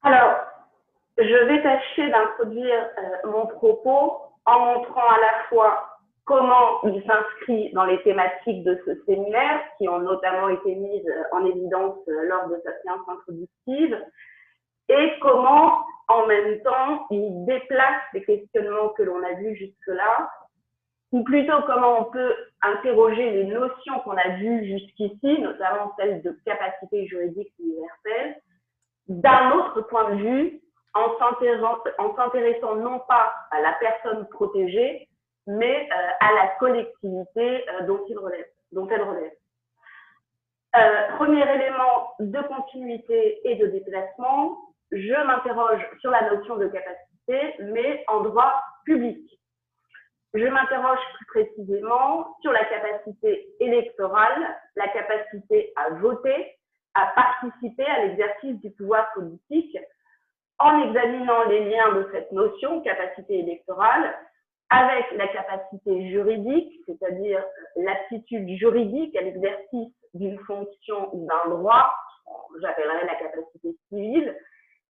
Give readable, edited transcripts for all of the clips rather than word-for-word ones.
Alors, je vais tâcher d'introduire mon propos en montrant à la fois comment il s'inscrit dans les thématiques de ce séminaire, qui ont notamment été mises en évidence lors de sa séance introductive, et comment, en même temps, il déplace les questionnements que l'on a vus jusque-là, ou plutôt comment on peut interroger les notions qu'on a vues jusqu'ici, notamment celles de capacité juridique universelle, d'un autre point de vue, en s'intéressant non pas à la personne protégée, mais à la collectivité dont elle relève. Premier élément de continuité et de déplacement, je m'interroge sur la notion de capacité, mais en droit public. Je m'interroge plus précisément sur la capacité électorale, la capacité à voter, à participer à l'exercice du pouvoir politique, en examinant les liens de cette notion, capacité électorale, avec la capacité juridique, c'est-à-dire l'aptitude juridique à l'exercice d'une fonction ou d'un droit, j'appellerais la capacité civile,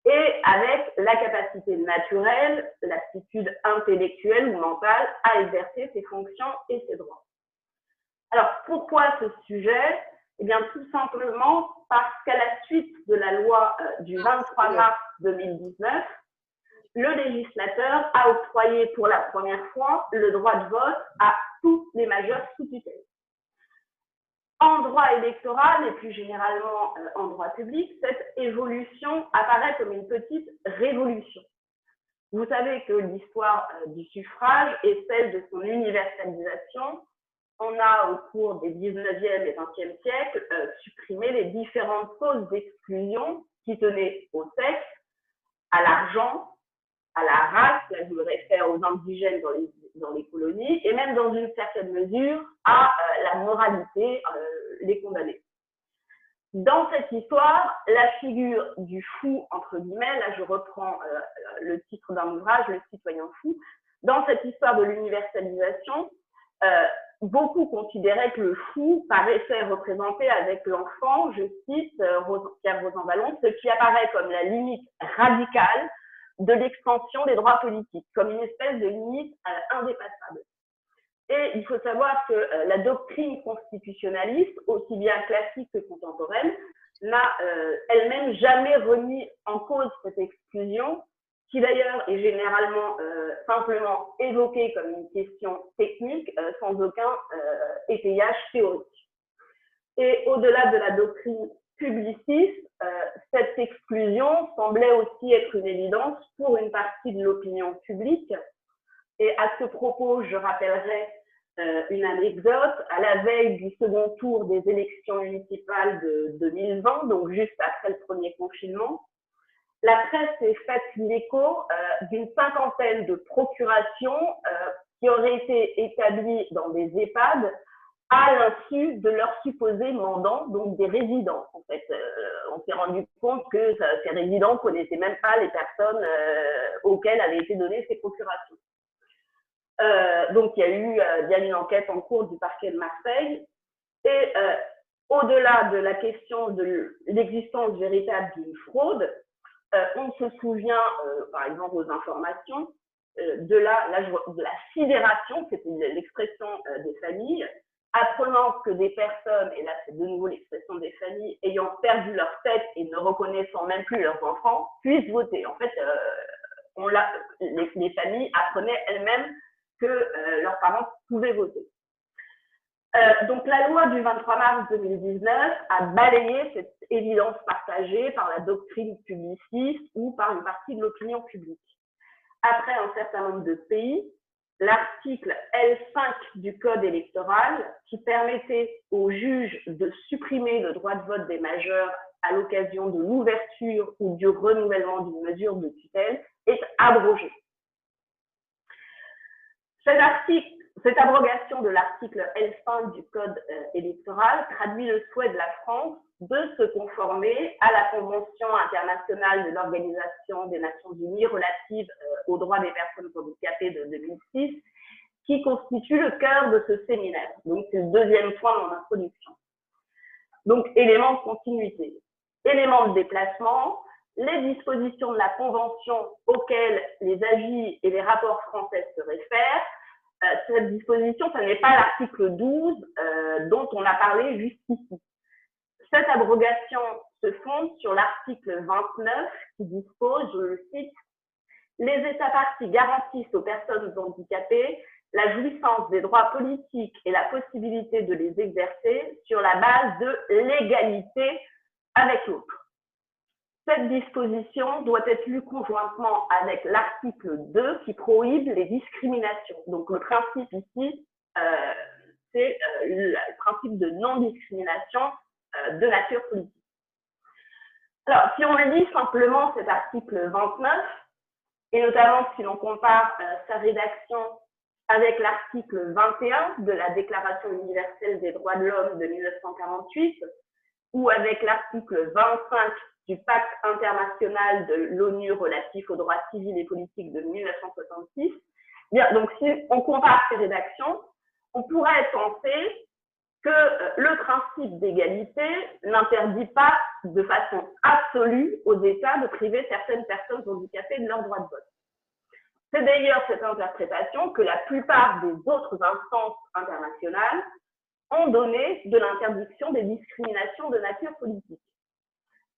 et avec la capacité naturelle, l'aptitude intellectuelle ou mentale à exercer ses fonctions et ses droits. Alors, pourquoi ce sujet? Eh bien, tout simplement parce qu'à la suite de la loi du 23 mars 2019, le législateur a octroyé pour la première fois le droit de vote à tous les majeurs sous tutelle. En droit électoral et plus généralement en droit public, cette évolution apparaît comme une petite révolution. Vous savez que l'histoire du suffrage est celle de son universalisation. On a, au cours des 19e et 20e siècles, supprimé les différentes causes d'exclusion qui tenaient au sexe, à l'argent, à la race, là je me réfère aux indigènes dans les colonies, et même dans une certaine mesure à la moralité, les condamnés. Dans cette histoire, la figure du fou, entre guillemets, là je reprends le titre d'un ouvrage, Le citoyen fou, dans cette histoire de l'universalisation, beaucoup considéraient que le fou paraissait représenter avec l'enfant, je cite Pierre Rosanvallon, ce qui apparaît comme la limite radicale de l'extension des droits politiques, comme une espèce de limite indépassable. Et il faut savoir que la doctrine constitutionnaliste, aussi bien classique que contemporaine, n'a elle-même jamais remis en cause cette exclusion, qui d'ailleurs est généralement simplement évoquée comme une question technique, sans aucun étayage théorique. Et au-delà de la doctrine publiciste, cette exclusion semblait aussi être une évidence pour une partie de l'opinion publique. Et à ce propos, je rappellerai une anecdote. À la veille du second tour des élections municipales de 2020, donc juste après le premier confinement, la presse s'est faite l'écho d'une cinquantaine de procurations qui auraient été établies dans des EHPAD à l'insu de leurs supposés mandants, donc des résidents. En fait, on s'est rendu compte que ces résidents ne connaissaient même pas les personnes auxquelles avaient été données ces procurations. Donc, il y a eu bien une enquête en cours du parquet de Marseille. Et au-delà de la question de l'existence véritable d'une fraude, on se souvient, par exemple, aux informations, de la sidération, c'était l'expression des familles, apprenant que des personnes, et là c'est de nouveau l'expression des familles, ayant perdu leur tête et ne reconnaissant même plus leurs enfants, puissent voter. En fait, les familles apprenaient elles-mêmes que leurs parents pouvaient voter. Donc la loi du 23 mars 2019 a balayé cette évidence partagée par la doctrine publiciste ou par une partie de l'opinion publique. Après un certain nombre de pays, l'article L5 du Code électoral, qui permettait aux juges de supprimer le droit de vote des majeurs à l'occasion de l'ouverture ou du renouvellement d'une mesure de tutelle, est abrogé. Cette abrogation de l'article L5 du Code électoral traduit le souhait de la France de se conformer à la Convention internationale de l'Organisation des Nations Unies relative aux droits des personnes handicapées de 2006, qui constitue le cœur de ce séminaire. Donc, c'est le deuxième point de mon introduction. Donc, élément de continuité. Élément de déplacement, les dispositions de la Convention auxquelles les avis et les rapports français se réfèrent. Cette disposition, ce n'est pas l'article 12 dont on a parlé jusqu'ici. Cette abrogation se fonde sur l'article 29 qui dispose, je le cite, « Les États parties garantissent aux personnes handicapées la jouissance des droits politiques et la possibilité de les exercer sur la base de l'égalité avec l'autre. » Cette disposition doit être lue conjointement avec l'article 2 qui prohibe les discriminations. Donc le principe ici, c'est le principe de non-discrimination de nature politique. Alors, si on lit simplement cet article 29, et notamment si l'on compare sa rédaction avec l'article 21 de la Déclaration universelle des droits de l'homme de 1948, ou avec l'article 25 du Pacte international de l'ONU relatif aux droits civils et politiques de 1966, bien, donc si on compare ces rédactions, on pourrait penser que le principe d'égalité n'interdit pas de façon absolue aux États de priver certaines personnes handicapées de leur droit de vote. C'est d'ailleurs cette interprétation que la plupart des autres instances internationales ont donné de l'interdiction des discriminations de nature politique.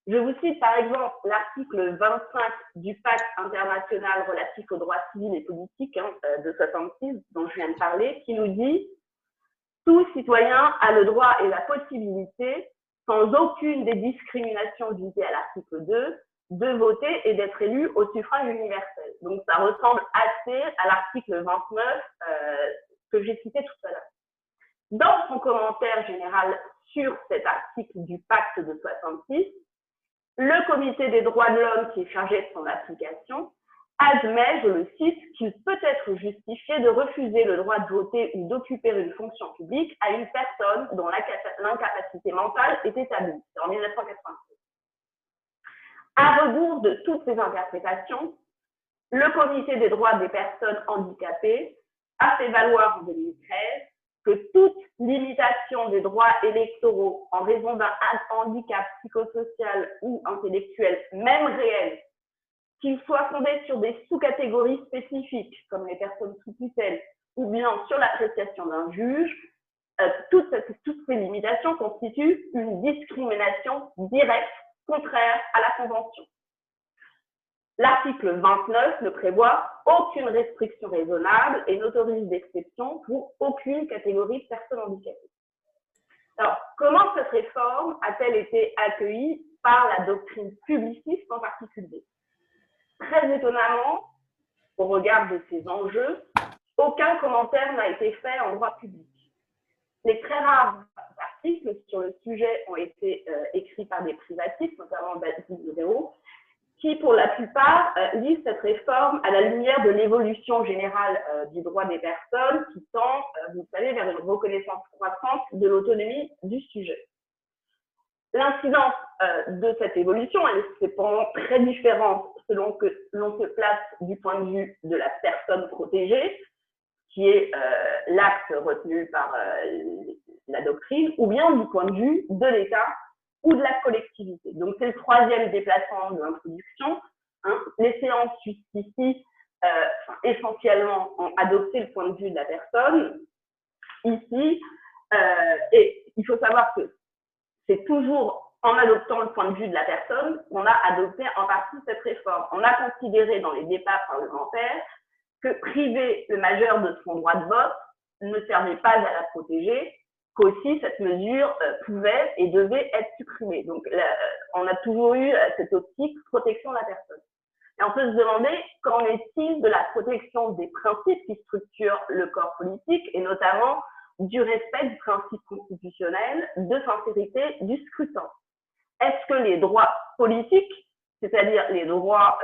Je vous cite par exemple l'article 25 du Pacte international relatif aux droits civils et politiques de 66, dont je viens de parler, qui nous dit « Tout citoyen a le droit et la possibilité, sans aucune des discriminations visées à l'article 2, de voter et d'être élu au suffrage universel. » Donc ça ressemble assez à l'article 29 que j'ai cité tout à l'heure. Dans son commentaire général sur cet article du Pacte de 66, le Comité des droits de l'homme qui est chargé de son application admet, je le cite, qu'il peut être justifié de refuser le droit de voter ou d'occuper une fonction publique à une personne dont l'incapacité mentale est établie. C'est en 1996. À rebours de toutes ces interprétations, le Comité des droits des personnes handicapées a fait valoir en 2013 que toute limitation des droits électoraux en raison d'un handicap psychosocial ou intellectuel, même réel, qu'il soit fondé sur des sous-catégories spécifiques, comme les personnes sous tutelle, ou bien sur l'appréciation d'un juge, toutes ces limitations constituent une discrimination directe contraire à la Convention. L'article 29 ne prévoit aucune restriction raisonnable et n'autorise d'exception pour aucune catégorie de personnes handicapées. Alors, comment cette réforme a-t-elle été accueillie par la doctrine publiciste en particulier? Très étonnamment, au regard de ces enjeux, aucun commentaire n'a été fait en droit public. Les très rares articles sur le sujet ont été écrits par des privatistes, notamment Basile Zéro, qui, pour la plupart, lisent cette réforme à la lumière de l'évolution générale du droit des personnes qui tend, vous savez, vers une reconnaissance croissante de l'autonomie du sujet. L'incidence de cette évolution, elle est cependant très différente selon que l'on se place du point de vue de la personne protégée, qui est l'axe retenu par la doctrine, ou bien du point de vue de l'État ou de la collectivité. Donc, c'est le troisième déplacement de l'introduction. Les séances jusqu'ici, essentiellement, ont adopté le point de vue de la personne. Ici, et il faut savoir que c'est toujours en adoptant le point de vue de la personne qu'on a adopté en partie cette réforme. On a considéré dans les débats parlementaires que priver le majeur de son droit de vote ne servait pas à la protéger, qu'aussi cette mesure pouvait et devait être supprimée. Donc, on a toujours eu cette optique protection de la personne. Et on peut se demander qu'en est-il de la protection des principes qui structurent le corps politique et notamment du respect du principe constitutionnel de sincérité du scrutin. Est-ce que les droits politiques, c'est-à-dire les droits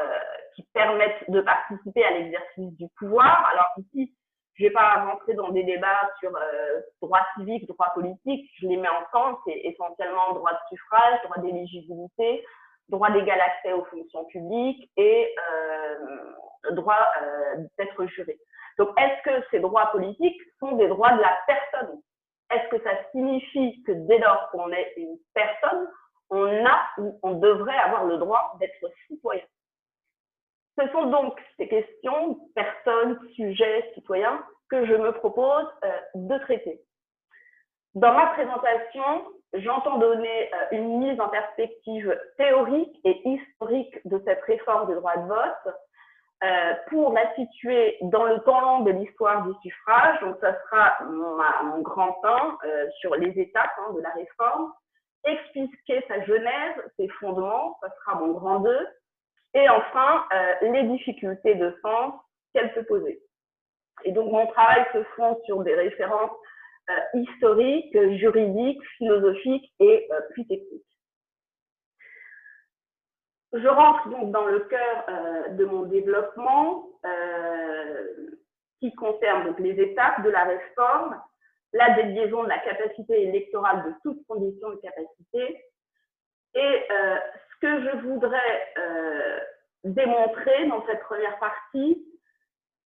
qui permettent de participer à l'exercice du pouvoir, alors ici, je ne vais pas rentrer dans des débats sur droit civique, droit politique, je les mets ensemble, c'est essentiellement droit de suffrage, droit d'éligibilité, droit d'égal accès aux fonctions publiques et droit d'être juré. Donc, est-ce que ces droits politiques sont des droits de la personne? Est-ce que ça signifie que dès lors qu'on est une personne, on a ou on devrait avoir le droit d'être citoyen. Ce sont donc ces questions, personnes, sujets, citoyens, que je me propose de traiter. Dans ma présentation, j'entends donner une mise en perspective théorique et historique de cette réforme du droit de vote pour la situer dans le temps long de l'histoire du suffrage. Donc, ça sera mon grand 1 sur les étapes de la réforme, expliquer sa genèse, ses fondements, ça sera mon grand 2, et enfin, les difficultés de sens qu'elle peut poser. Et donc, mon travail se fonde sur des références historiques, juridiques, philosophiques et plus techniques. Je rentre donc dans le cœur de mon développement qui concerne donc les étapes de la réforme, la déliaison de la capacité électorale de toute condition de capacité. Et ce que je voudrais démontrer dans cette première partie,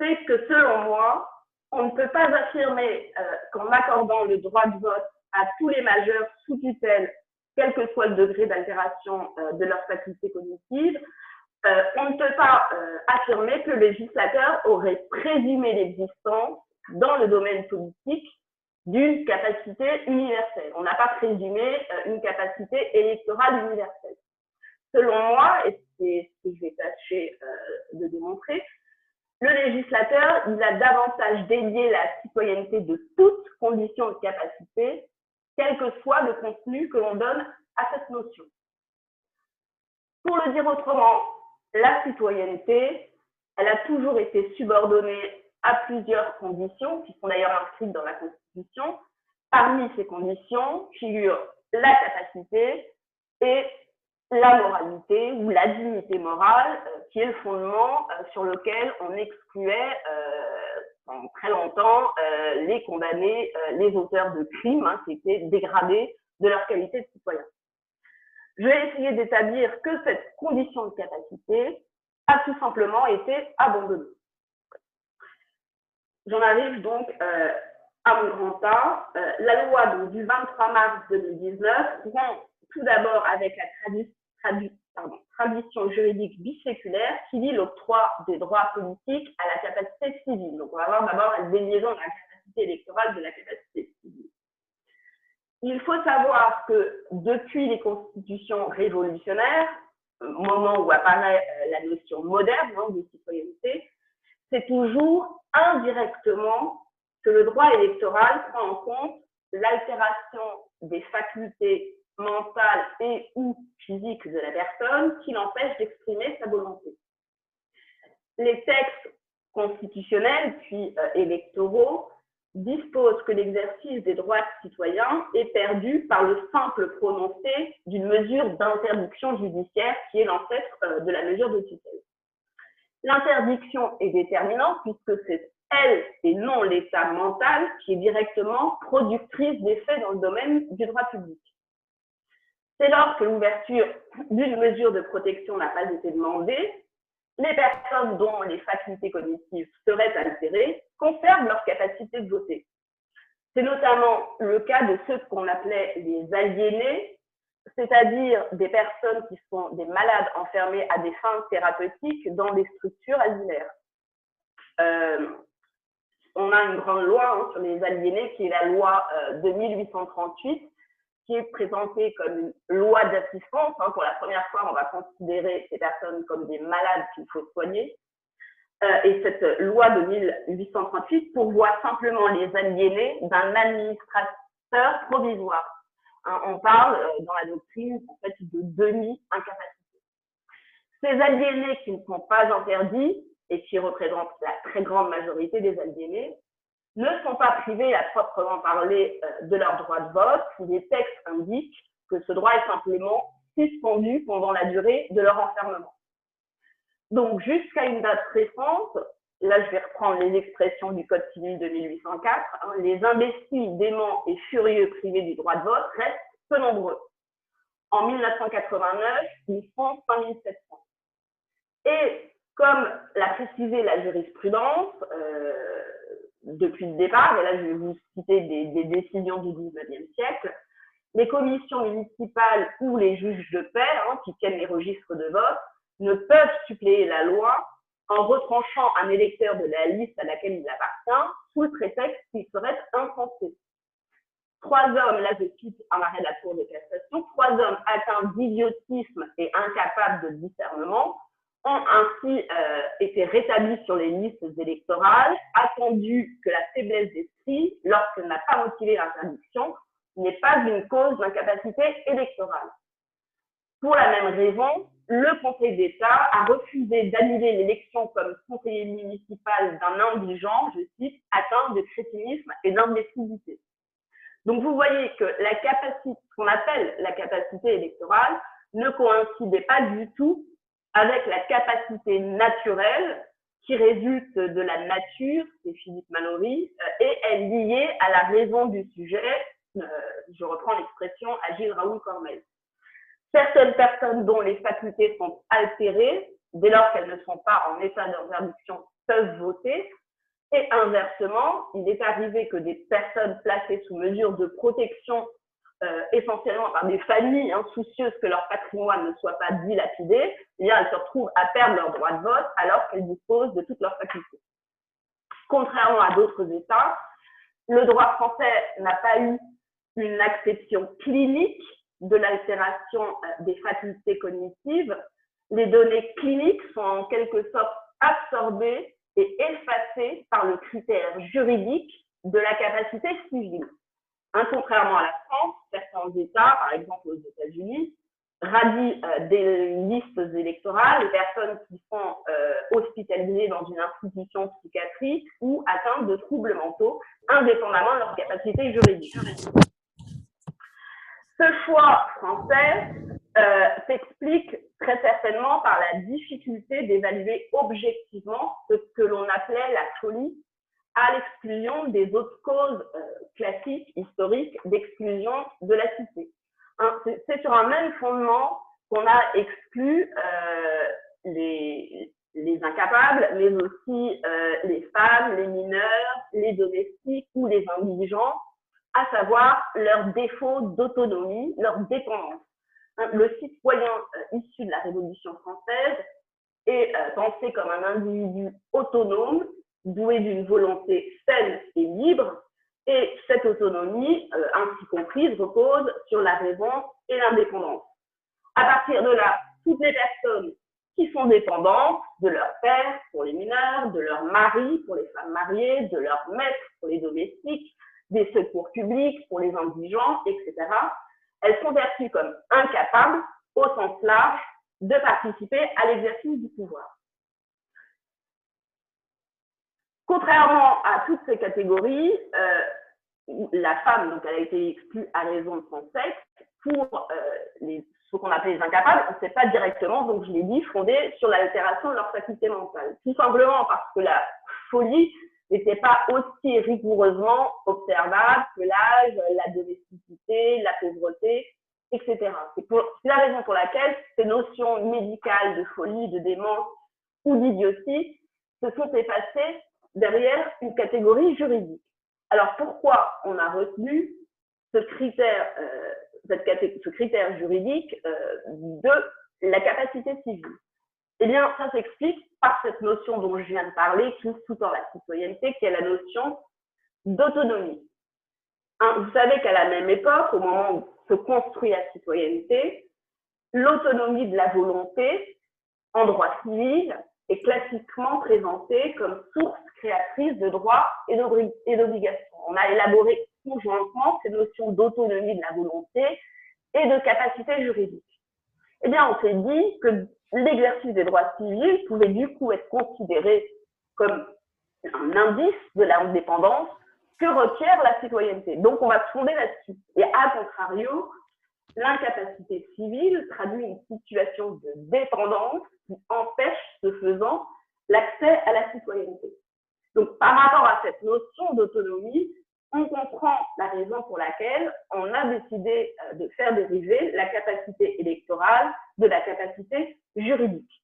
c'est que selon moi, on ne peut pas affirmer qu'en accordant le droit de vote à tous les majeurs sous tutelle, quel que soit le degré d'altération de leur faculté cognitive, on ne peut pas affirmer que le législateur aurait présumé l'existence dans le domaine politique d'une capacité universelle. On n'a pas présumé une capacité électorale universelle. Selon moi, et c'est ce que je vais tâcher de démontrer, le législateur, il a davantage délié la citoyenneté de toute condition de capacité, quel que soit le contenu que l'on donne à cette notion. Pour le dire autrement, la citoyenneté, elle a toujours été subordonnée à plusieurs conditions, qui sont d'ailleurs inscrites dans la Constitution. Parmi ces conditions figurent la capacité et la moralité ou la dignité morale, qui est le fondement sur lequel on excluait pendant très longtemps les condamnés, les auteurs de crimes qui étaient dégradés de leur qualité de citoyen. Je vais essayer d'établir que cette condition de capacité a tout simplement été abandonnée. J'en arrive donc à mon grand A. La loi donc, du 23 mars 2019 rompt tout d'abord avec la tradition juridique biséculaire qui lie l'octroi des droits politiques à la capacité civile. Donc, on va voir d'abord la déliaison de la capacité électorale de la capacité civile. Il faut savoir que depuis les constitutions révolutionnaires, au moment où apparaît la notion moderne de citoyenneté, c'est toujours indirectement que le droit électoral prend en compte l'altération des facultés mentale et ou physique de la personne qui l'empêche d'exprimer sa volonté. Les textes constitutionnels puis électoraux disposent que l'exercice des droits citoyens est perdu par le simple prononcé d'une mesure d'interdiction judiciaire qui est l'ancêtre de la mesure de tutelle. L'interdiction est déterminante puisque c'est elle et non l'état mental qui est directement productrice des faits dans le domaine du droit public. C'est lorsque l'ouverture d'une mesure de protection n'a pas été demandée, les personnes dont les facultés cognitives seraient altérées conservent leur capacité de voter. C'est notamment le cas de ceux qu'on appelait les aliénés, c'est-à-dire des personnes qui sont des malades enfermés à des fins thérapeutiques dans des structures asilaires. On a une grande loi sur les aliénés qui est la loi de 1838, qui est présentée comme une loi d'assistance. Pour la première fois, on va considérer ces personnes comme des malades qu'il faut soigner. Et cette loi de 1838 pourvoit simplement les aliénés d'un administrateur provisoire. On parle dans la doctrine en fait, de demi-incapacité. Ces aliénés qui ne sont pas interdits et qui représentent la très grande majorité des aliénés ne sont pas privés à proprement parler de leur droit de vote. Les textes indiquent que ce droit est simplement suspendu pendant la durée de leur enfermement. Donc, jusqu'à une date récente, là je vais reprendre les expressions du Code civil de 1804, les imbéciles, déments et furieux privés du droit de vote restent peu nombreux. En 1989, ils sont 5700. Et comme l'a précisé la jurisprudence, depuis le départ, et là je vais vous citer des décisions du 19e siècle, les commissions municipales ou les juges de paix, qui tiennent les registres de vote, ne peuvent suppléer la loi en retranchant un électeur de la liste à laquelle il appartient, sous le prétexte qu'il serait insensé. 3 hommes, là je cite un arrêt de la Cour de cassation, 3 hommes atteints d'idiotisme et incapables de discernement ont ainsi été rétablis sur les listes électorales, attendu que la faiblesse d'esprit, lorsqu'elle n'a pas motivé l'interdiction, n'est pas une cause d'incapacité électorale. Pour la même raison, le Conseil d'État a refusé d'annuler l'élection comme conseiller municipal d'un indigent, je cite, atteint de crétinisme et d'imbécilité. Donc vous voyez que la capacité, ce qu'on appelle la capacité électorale, ne coïncidait pas du tout avec la capacité naturelle qui résulte de la nature, c'est Philippe Mallory, et est liée à la raison du sujet, je reprends l'expression à Gilles Raoul Cormel. Certaines personnes dont les facultés sont altérées, dès lors qu'elles ne sont pas en état d'interdiction, peuvent voter. Et inversement, il est arrivé que des personnes placées sous mesure de protection, essentiellement par des familles soucieuses que leur patrimoine ne soit pas dilapidé, eh bien, elles se retrouvent à perdre leur droit de vote alors qu'elles disposent de toutes leurs facultés. Contrairement à d'autres États, le droit français n'a pas eu une acception clinique de l'altération des facultés cognitives. Les données cliniques sont en quelque sorte absorbées et effacées par le critère juridique de la capacité civile. Contrairement à la France, certains États, par exemple aux États-Unis, radient des listes électorales les personnes qui sont hospitalisées dans une institution psychiatrique ou atteintes de troubles mentaux, indépendamment de leur capacité juridique. Ce choix français s'explique très certainement par la difficulté d'évaluer objectivement ce que l'on appelait la folie, à l'exclusion des autres causes classiques, historiques, d'exclusion de la cité. C'est sur un même fondement qu'on a exclu les incapables, mais aussi les femmes, les mineurs, les domestiques ou les indigents, à savoir leur défaut d'autonomie, leur dépendance. Le citoyen issu de la Révolution française est pensé comme un individu autonome, doué d'une volonté saine et libre, et cette autonomie, ainsi comprise, repose sur la raison et l'indépendance. À partir de là, toutes les personnes qui sont dépendantes de leur père pour les mineurs, de leur mari pour les femmes mariées, de leur maître pour les domestiques, des secours publics pour les indigents, etc., elles sont perçues comme incapables, au sens large, de participer à l'exercice du pouvoir. Contrairement à toutes ces catégories, la femme, donc, elle a été exclue à raison de son sexe. Pour ce qu'on appelle les incapables, on ne sait pas directement, donc je l'ai dit, fondé sur l'altération de leur faculté mentale. Tout simplement parce que la folie n'était pas aussi rigoureusement observable que l'âge, la domesticité, la pauvreté, etc. C'est la raison pour laquelle ces notions médicales de folie, de démence ou d'idiotie se sont effacées derrière une catégorie juridique. Alors pourquoi on a retenu ce critère juridique de la capacité civile? Eh bien, ça s'explique par cette notion dont je viens de parler, qui sous-tend la citoyenneté, qui est la notion d'autonomie. Vous savez qu'à la même époque, au moment où se construit la citoyenneté, l'autonomie de la volonté en droit civil est classiquement présentée comme source créatrice de droits et d'obligations. On a élaboré conjointement ces notions d'autonomie de la volonté et de capacité juridique. Eh bien, on s'est dit que l'exercice des droits civils pouvait du coup être considéré comme un indice de l'indépendance que requiert la citoyenneté. Donc, on va se fonder là-dessus. Et à contrario, l'incapacité civile traduit une situation de dépendance qui empêche, ce faisant, l'accès à la citoyenneté. Donc, par rapport à cette notion d'autonomie, on comprend la raison pour laquelle on a décidé de faire dériver la capacité électorale de la capacité juridique.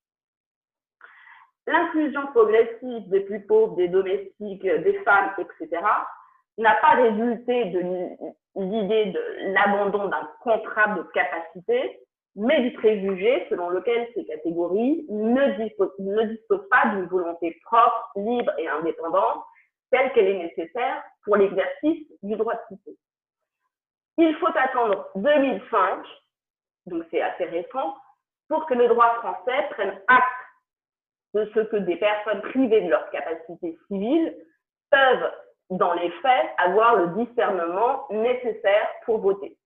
L'inclusion progressive des plus pauvres, des domestiques, des femmes, etc., n'a pas résulté de l'idée de l'abandon d'un contrat de capacité, mais du préjugé selon lequel ces catégories ne disposent pas d'une volonté propre, libre et indépendante, telle qu'elle est nécessaire pour l'exercice du droit de cité. Il faut attendre 2005, donc c'est assez récent, pour que le droit français prenne acte de ce que des personnes privées de leur capacité civile peuvent, dans les faits, avoir le discernement nécessaire pour voter.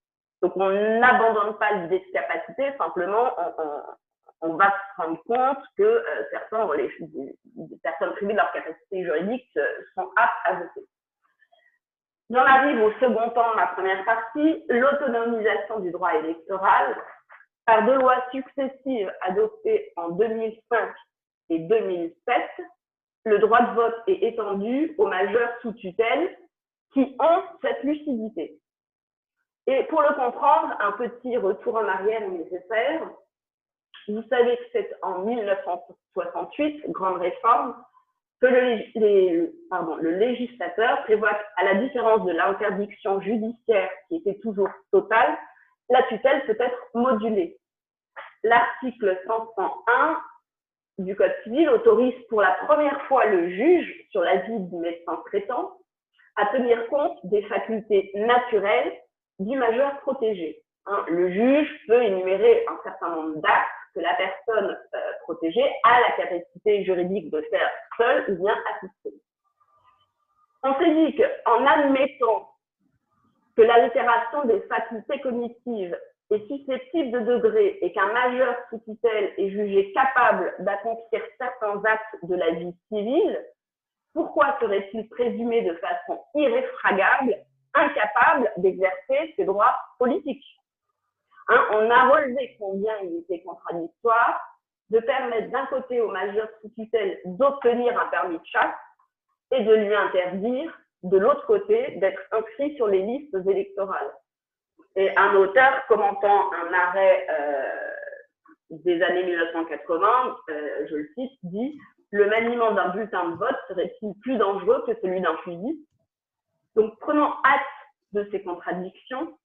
Donc, on n'abandonne pas l'idée de capacité, simplement, on va se rendre compte que certains, les personnes privées de leur capacité juridique sont aptes à voter. J'en arrive au second temps de ma première partie, l'autonomisation du droit électoral. Par deux lois successives adoptées en 2005 et 2007, le droit de vote est étendu aux majeurs sous tutelle qui ont cette lucidité. Et pour le comprendre, un petit retour en arrière est nécessaire. Vous savez que c'est en 1968, grande réforme, que le législateur prévoit qu'à la différence de l'interdiction judiciaire qui était toujours totale, la tutelle peut être modulée. L'article 501 du Code civil autorise pour la première fois le juge, sur l'avis du médecin traitant, à tenir compte des facultés naturelles du majeur protégé. Le juge peut énumérer un certain nombre d'actes que la personne protégée a la capacité juridique de faire seule ou bien assistée. On s'est dit qu'en admettant que l'altération des facultés cognitives est susceptible de degré et qu'un majeur sous tutelle est jugé capable d'accomplir certains actes de la vie civile, pourquoi serait-il présumé de façon irréfragable incapable d'exercer ses droits politiques? On a relevé combien il était contradictoire de permettre d'un côté au majeur sous tutelle d'obtenir un permis de chasse et de lui interdire, de l'autre côté, d'être inscrit sur les listes électorales. Et un auteur commentant un arrêt des années 1980, je le cite, dit « Le maniement d'un bulletin de vote serait-il plus dangereux que celui d'un fusil ?» Donc, prenant acte de ces contradictions,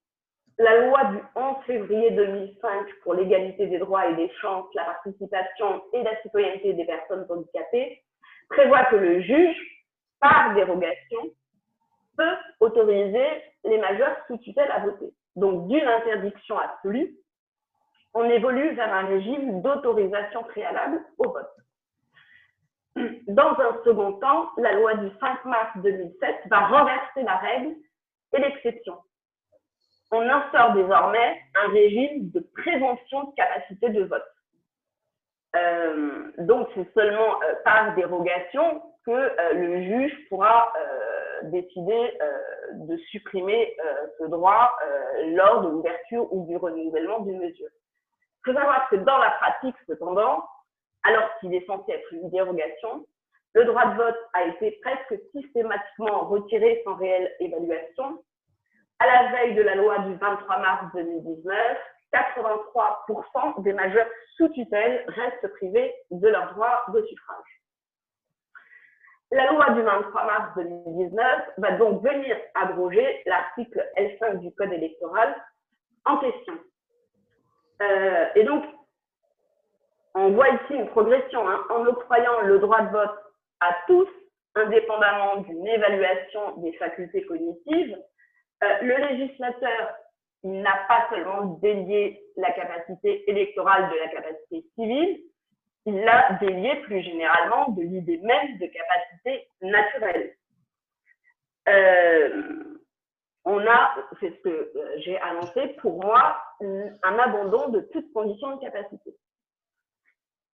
la loi du 11 février 2005 pour l'égalité des droits et des chances, la participation et la citoyenneté des personnes handicapées prévoit que le juge, par dérogation, peut autoriser les majeurs sous tutelle à voter. Donc, d'une interdiction absolue, on évolue vers un régime d'autorisation préalable au vote. Dans un second temps, la loi du 5 mars 2007 va renverser la règle et l'exception. On instaure désormais un régime de présomption de capacité de vote. Donc, c'est seulement par dérogation que le juge pourra décider de supprimer ce droit lors de l'ouverture ou du renouvellement d'une mesure. Il faut savoir que dans la pratique, cependant, alors qu'il est censé être une dérogation, le droit de vote a été presque systématiquement retiré sans réelle évaluation. À la veille de la loi du 23 mars 2019, 83% des majeurs sous tutelle restent privés de leur droit de suffrage. La loi du 23 mars 2019 va donc venir abroger l'article L5 du Code électoral en question. Et donc, on voit ici une progression en octroyant le droit de vote à tous, indépendamment d'une évaluation des facultés cognitives. Le législateur n'a pas seulement délié la capacité électorale de la capacité civile, il l'a délié plus généralement de l'idée même de capacité naturelle. On a, c'est ce que j'ai annoncé, pour moi, un abandon de toute condition de capacité.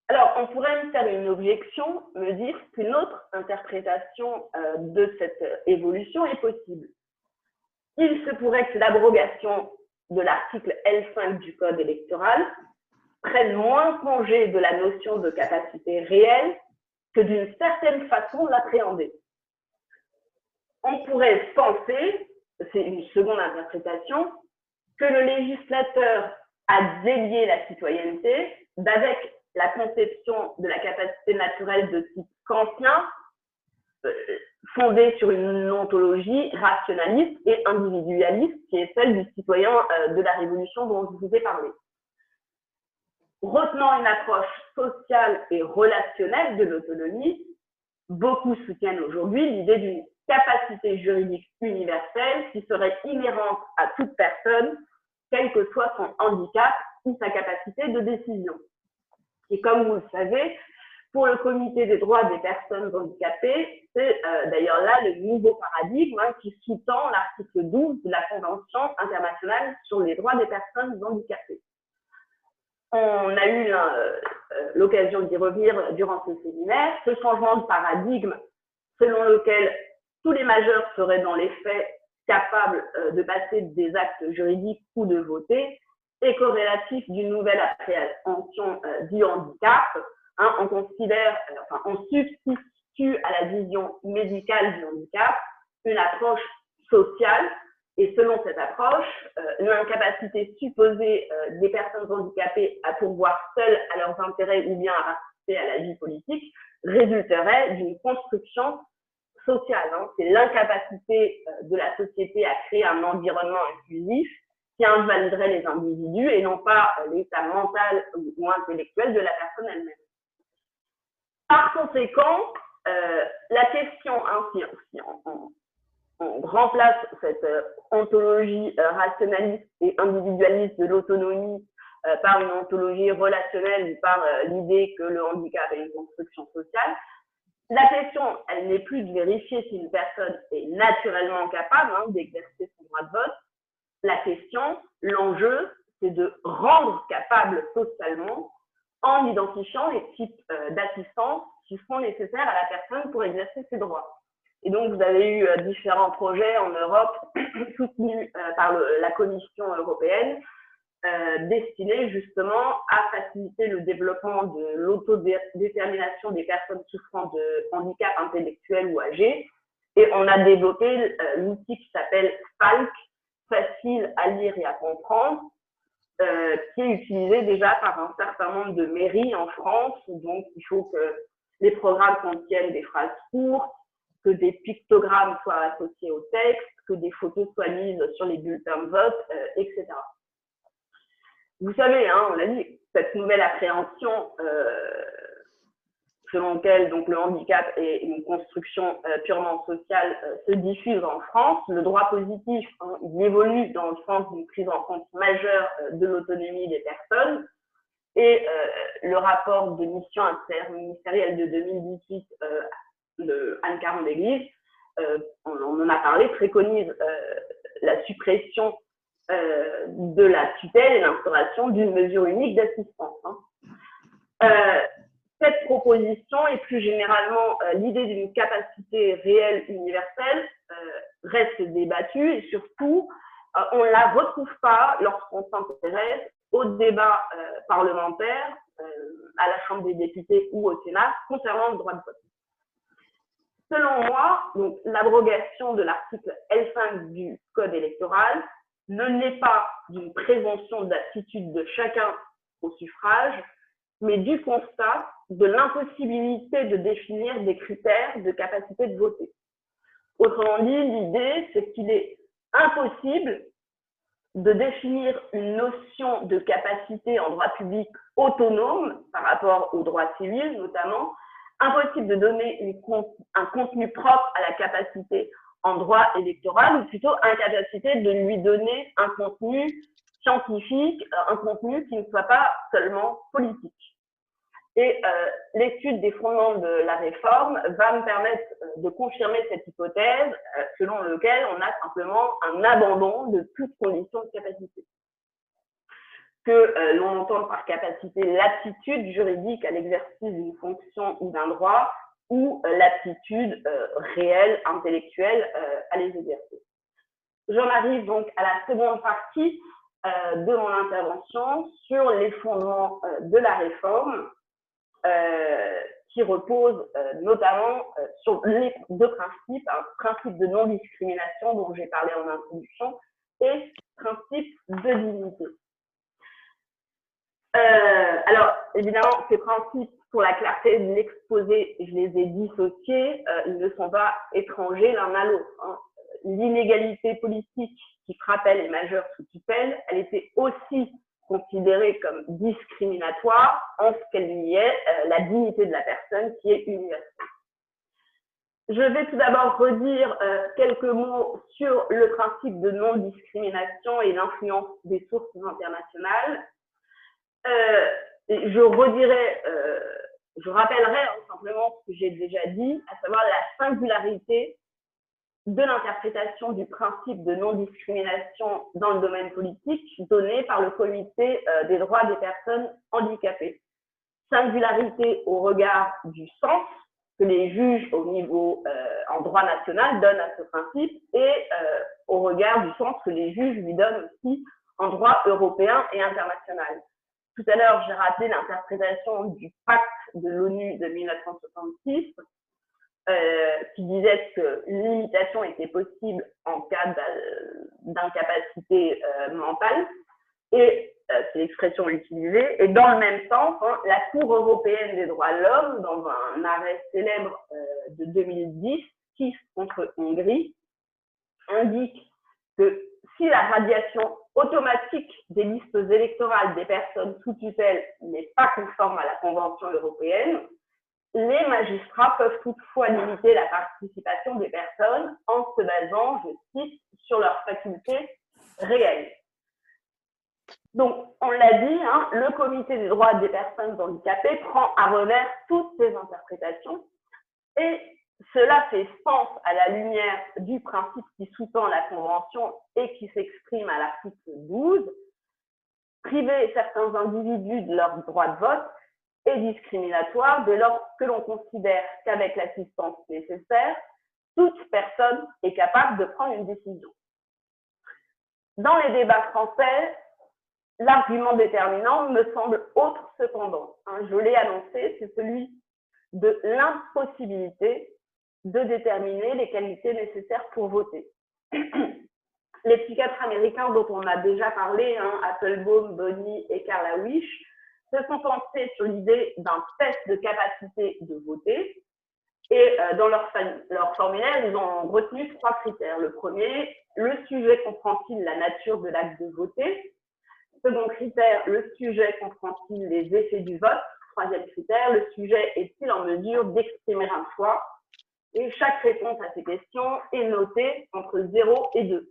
Alors, on pourrait me faire une objection, me dire qu'une autre interprétation de cette évolution est possible. Il se pourrait que l'abrogation de l'article L5 du Code électoral prenne moins congé de la notion de capacité réelle que d'une certaine façon de l'appréhender. On pourrait penser, c'est une seconde interprétation, que le législateur a délié la citoyenneté d'avec la conception de la capacité naturelle de type kantien, fondée sur une ontologie rationaliste et individualiste qui est celle du citoyen de la Révolution dont je vous ai parlé. Retenant une approche sociale et relationnelle de l'autonomie, beaucoup soutiennent aujourd'hui l'idée d'une capacité juridique universelle qui serait inhérente à toute personne, quel que soit son handicap ou sa capacité de décision. Et comme vous le savez, pour le Comité des droits des personnes handicapées, c'est d'ailleurs là le nouveau paradigme qui sous-tend l'article 12 de la Convention internationale sur les droits des personnes handicapées. On a eu l'occasion d'y revenir durant ce séminaire. Ce changement de paradigme selon lequel tous les majeurs seraient dans les faits capables de passer des actes juridiques ou de voter est corrélatif d'une nouvelle appréhension du handicap. On considère, on substitue à la vision médicale du handicap une approche sociale. Et selon cette approche, l'incapacité supposée des personnes handicapées à pourvoir seules à leurs intérêts ou bien à participer à la vie politique résulterait d'une construction sociale. C'est l'incapacité de la société à créer un environnement inclusif qui invaliderait les individus et non pas l'état mental ou intellectuel de la personne elle-même. Par conséquent, la question, si on remplace cette ontologie rationaliste et individualiste de l'autonomie par une ontologie relationnelle ou par l'idée que le handicap est une construction sociale, la question, elle n'est plus de vérifier si une personne est naturellement capable d'exercer son droit de vote. La question, l'enjeu, c'est de rendre capable socialement en identifiant les types d'assistance qui seront nécessaires à la personne pour exercer ses droits. Et donc, vous avez eu différents projets en Europe soutenus par la Commission européenne destinés justement à faciliter le développement de l'autodétermination des personnes souffrant de handicap intellectuel ou âgé. Et on a développé l'outil qui s'appelle FALC, facile à lire et à comprendre, qui est utilisé déjà par un certain nombre de mairies en France. Donc, il faut que les programmes contiennent des phrases courtes, que des pictogrammes soient associés au texte, que des photos soient mises sur les bulletins de vote, etc. Vous savez, on l'a dit, cette nouvelle appréhension selon laquelle donc, le handicap est une construction purement sociale se diffuse en France. Le droit positif, il évolue dans le sens d'une prise en compte majeure de l'autonomie des personnes. Et le rapport de mission interministérielle de 2018 de Anne Caron-Déglise, on en a parlé, préconise la suppression de la tutelle et l'instauration d'une mesure unique d'assistance. Cette proposition et plus généralement l'idée d'une capacité réelle universelle reste débattue et surtout on ne la retrouve pas lorsqu'on s'intéresse au débat parlementaire à la Chambre des députés ou au Sénat concernant le droit de vote. Selon moi, l'abrogation de l'article L5 du Code électoral ne naît pas d'une présomption d'aptitude de chacun au suffrage, mais du constat de l'impossibilité de définir des critères de capacité de voter. Autrement dit, l'idée, c'est qu'il est impossible de définir une notion de capacité en droit public autonome par rapport au droit civil notamment, impossible de donner un contenu propre à la capacité en droit électoral, ou plutôt incapacité de lui donner un contenu scientifique, un contenu qui ne soit pas seulement politique. Et l'étude des fondements de la réforme va me permettre de confirmer cette hypothèse selon laquelle on a simplement un abandon de toute condition de capacité. Que l'on entend par capacité l'aptitude juridique à l'exercice d'une fonction ou d'un droit, ou l'aptitude réelle, intellectuelle à les exercer. J'en arrive donc à la seconde partie de mon intervention sur les fondements de la réforme, qui repose notamment sur les deux principes, un principe de non-discrimination dont j'ai parlé en introduction et principe de dignité. Alors, évidemment, ces principes pour la clarté de l'exposé, je les ai dissociés, ils ne sont pas étrangers l'un à l'autre. Hein. L'inégalité politique qui frappait les majeurs sous tutelle, elle était aussi considérée comme discriminatoire en ce qu'elle niait la dignité de la personne qui est universelle. Je vais tout d'abord redire quelques mots sur le principe de non-discrimination et l'influence des sources internationales. Je rappellerai simplement ce que j'ai déjà dit, à savoir la singularité de l'interprétation du principe de non-discrimination dans le domaine politique donné par le Comité des droits des personnes handicapées. Singularité au regard du sens que les juges au niveau en droit national donnent à ce principe et au regard du sens que les juges lui donnent aussi en droit européen et international. Tout à l'heure, j'ai rappelé l'interprétation du pacte de l'ONU de 1966 qui disait que l'imitation était possible en cas d'incapacité mentale, et c'est l'expression utilisée. Et dans le même sens, la Cour européenne des droits de l'homme, dans un arrêt célèbre de 2010, KIS contre Hongrie, indique que si la radiation automatique des listes électorales des personnes sous tutelle n'est pas conforme à la Convention européenne, les magistrats peuvent toutefois limiter la participation des personnes en se basant, je cite, sur leurs facultés réelles. Donc, on l'a dit, le Comité des droits des personnes handicapées prend à revers toutes ces interprétations et cela fait sens à la lumière du principe qui sous-tend la Convention et qui s'exprime à l'article 12. Priver certains individus de leur droit de vote est discriminatoire dès lors que l'on considère qu'avec l'assistance nécessaire, toute personne est capable de prendre une décision. Dans les débats français, l'argument déterminant me semble autre cependant. Je l'ai annoncé, c'est celui de l'impossibilité de déterminer les qualités nécessaires pour voter. Les psychiatres américains dont on a déjà parlé, Applebaum, Bonney et Karlawish, se sont penchés sur l'idée d'un test de capacité de voter. Et dans leur formulaire, ils ont retenu 3 critères. Le premier, le sujet comprend-il la nature de l'acte de voter? Second critère, le sujet comprend-il les effets du vote? Troisième critère, le sujet est-il en mesure d'exprimer un choix? Et chaque réponse à ces questions est notée entre 0 et 2.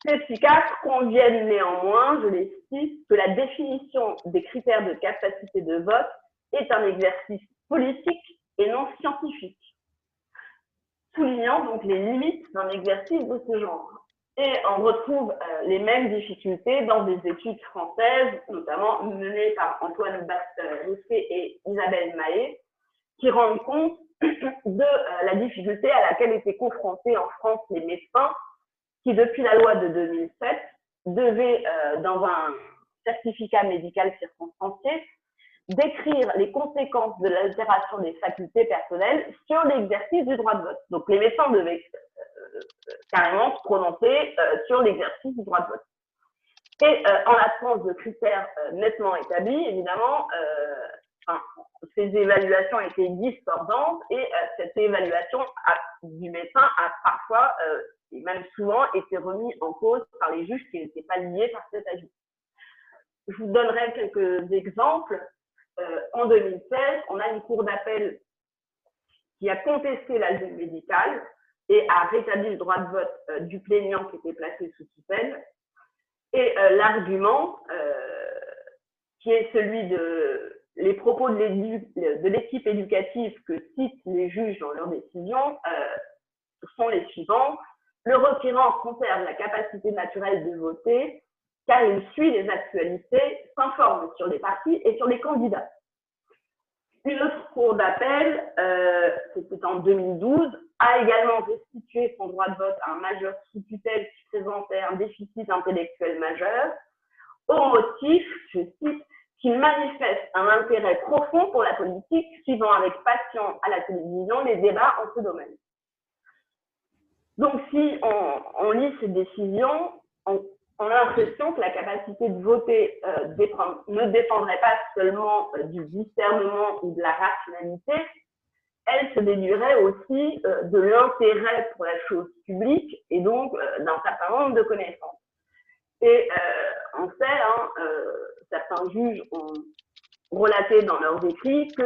Ces psychiatres conviennent néanmoins, je les cite, que la définition des critères de capacité de vote est un exercice politique et non scientifique, soulignant donc les limites d'un exercice de ce genre. Et on retrouve les mêmes difficultés dans des études françaises, notamment menées par Antoine Rousset et Isabelle Mahé, qui rendent compte de la difficulté à laquelle étaient confrontés en France les médecins qui, depuis la loi de 2007, devaient, dans un certificat médical circonstancié, décrire les conséquences de l'altération des facultés personnelles sur l'exercice du droit de vote. Donc, les médecins devaient carrément se prononcer sur l'exercice du droit de vote. Et en l'absence de critères nettement établis, évidemment, ces évaluations étaient discordantes et cette évaluation du médecin a parfois et même souvent été remis en cause par les juges qui n'étaient pas liés par cet avis. Je vous donnerai quelques exemples. En 2016, on a une cour d'appel qui a contesté l'avis médical et a rétabli le droit de vote du plaignant qui était placé sous tutelle. Et l'argument, qui est celui de les propos de l'équipe éducative que citent les juges dans leurs décisions, sont les suivants. Le requérant conserve la capacité naturelle de voter car il suit les actualités, s'informe sur les partis et sur les candidats. Une autre cour d'appel, c'était en 2012, a également restitué son droit de vote à un majeur sous tutelle qui présentait un déficit intellectuel majeur, au motif, je cite, qu'il manifeste un intérêt profond pour la politique, suivant avec passion à la télévision les débats en ce domaine. Donc, si on lit ces décisions, on a l'impression que la capacité de voter ne dépendrait pas seulement du discernement ou de la rationalité, elle se déduirait aussi de l'intérêt pour la chose publique et donc d'un certain nombre de connaissances. Et on sait, hein, certains juges ont relaté dans leurs écrits que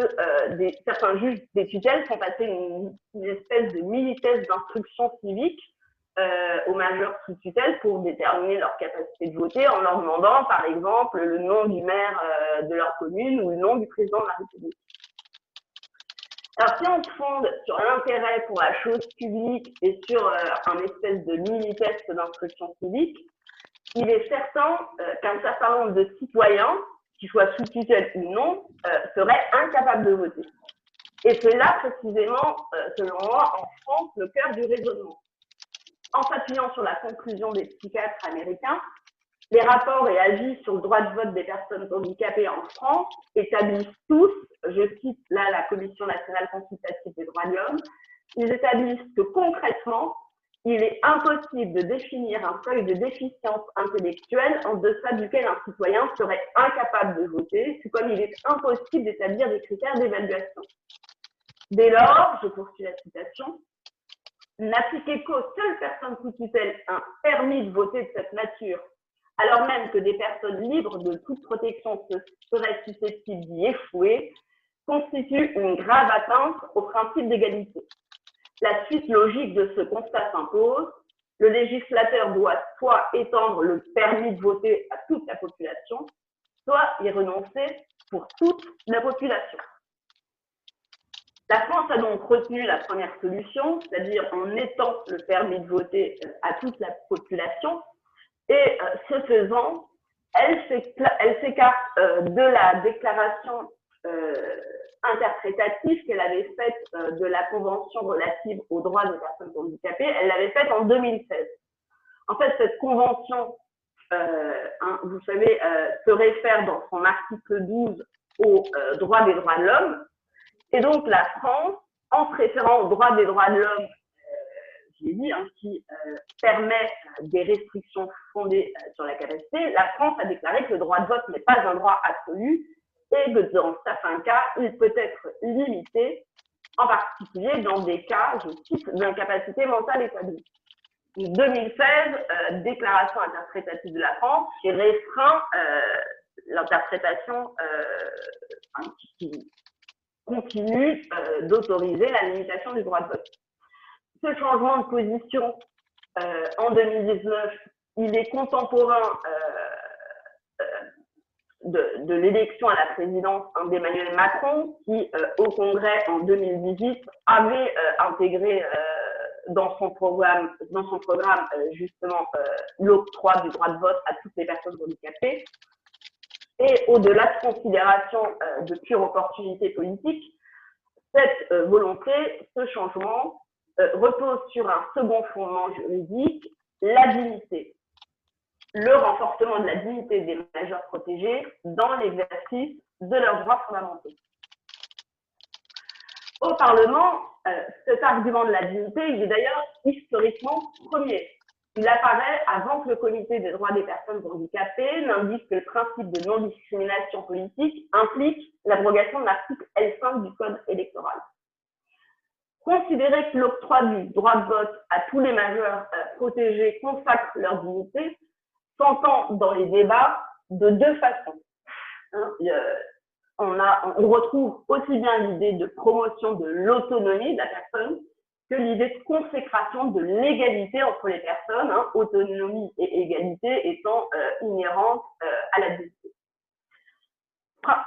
certains juges des tutelles font passer une espèce de mini-test d'instruction civique aux majeurs sous tutelle pour déterminer leur capacité de voter en leur demandant, par exemple, le nom du maire de leur commune ou le nom du président de la République. Alors, si on se fonde sur l'intérêt pour la chose publique et sur un espèce de mini-test d'instruction civique, il est certain qu'un certain nombre de citoyens, qu'ils soient sous tutelle ou non, seraient incapables de voter. Et c'est là précisément, selon moi, en France, le cœur du raisonnement. En s'appuyant sur la conclusion des psychiatres américains, les rapports et avis sur le droit de vote des personnes handicapées en France établissent tous, je cite là la Commission nationale consultative des droits de l'homme, ils établissent que concrètement, il est impossible de définir un seuil de déficience intellectuelle en deçà duquel un citoyen serait incapable de voter, tout comme il est impossible d'établir des critères d'évaluation. Dès lors, je poursuis la citation, n'appliquer qu'aux seules personnes sous tutelle un permis de voter de cette nature, alors même que des personnes libres de toute protection seraient susceptibles d'y échouer, constitue une grave atteinte au principe d'égalité. La suite logique de ce constat s'impose. Le législateur doit soit étendre le permis de voter à toute la population, soit y renoncer pour toute la population. La France a donc retenu la première solution, c'est-à-dire en étendant le permis de voter à toute la population, et ce faisant, elle s'écarte de la déclaration interprétative qu'elle avait faite de la Convention relative aux droits des personnes handicapées. Elle l'avait faite en 2016. En fait, cette convention, vous savez, se réfère dans son article 12 aux droits des droits de l'homme. Et donc, la France, en se référant aux droits des droits de l'homme, j'ai dit, hein, qui permet des restrictions fondées sur la capacité, la France a déclaré que le droit de vote n'est pas un droit absolu et que dans certains cas, il peut être limité, en particulier dans des cas, je cite, d'incapacité mentale établie. 2016, déclaration interprétative de la France qui restreint l'interprétation qui continue d'autoriser la limitation du droit de vote. Ce changement de position en 2019, il est contemporain de l'élection à la présidence d'Emmanuel Macron, qui au Congrès en 2018 avait intégré dans son programme justement l'octroi du droit de vote à toutes les personnes handicapées. Et au-delà de considération de pure opportunité politique, cette volonté, ce changement, repose sur un second fondement juridique, la dignité. Le renforcement de la dignité des majeurs protégés dans l'exercice de leurs droits fondamentaux. Au Parlement, cet argument de la dignité, il est d'ailleurs historiquement premier. Il apparaît avant que le Comité des droits des personnes handicapées n'indique que le principe de non-discrimination politique implique l'abrogation de l'article L5 du Code électoral. Considérer que l'octroi du droit de vote à tous les majeurs protégés consacre leur dignité s'entend dans les débats de deux façons. On retrouve aussi bien l'idée de promotion de l'autonomie de la personne que l'idée de consécration de l'égalité entre les personnes, autonomie et égalité étant inhérentes à la dignité.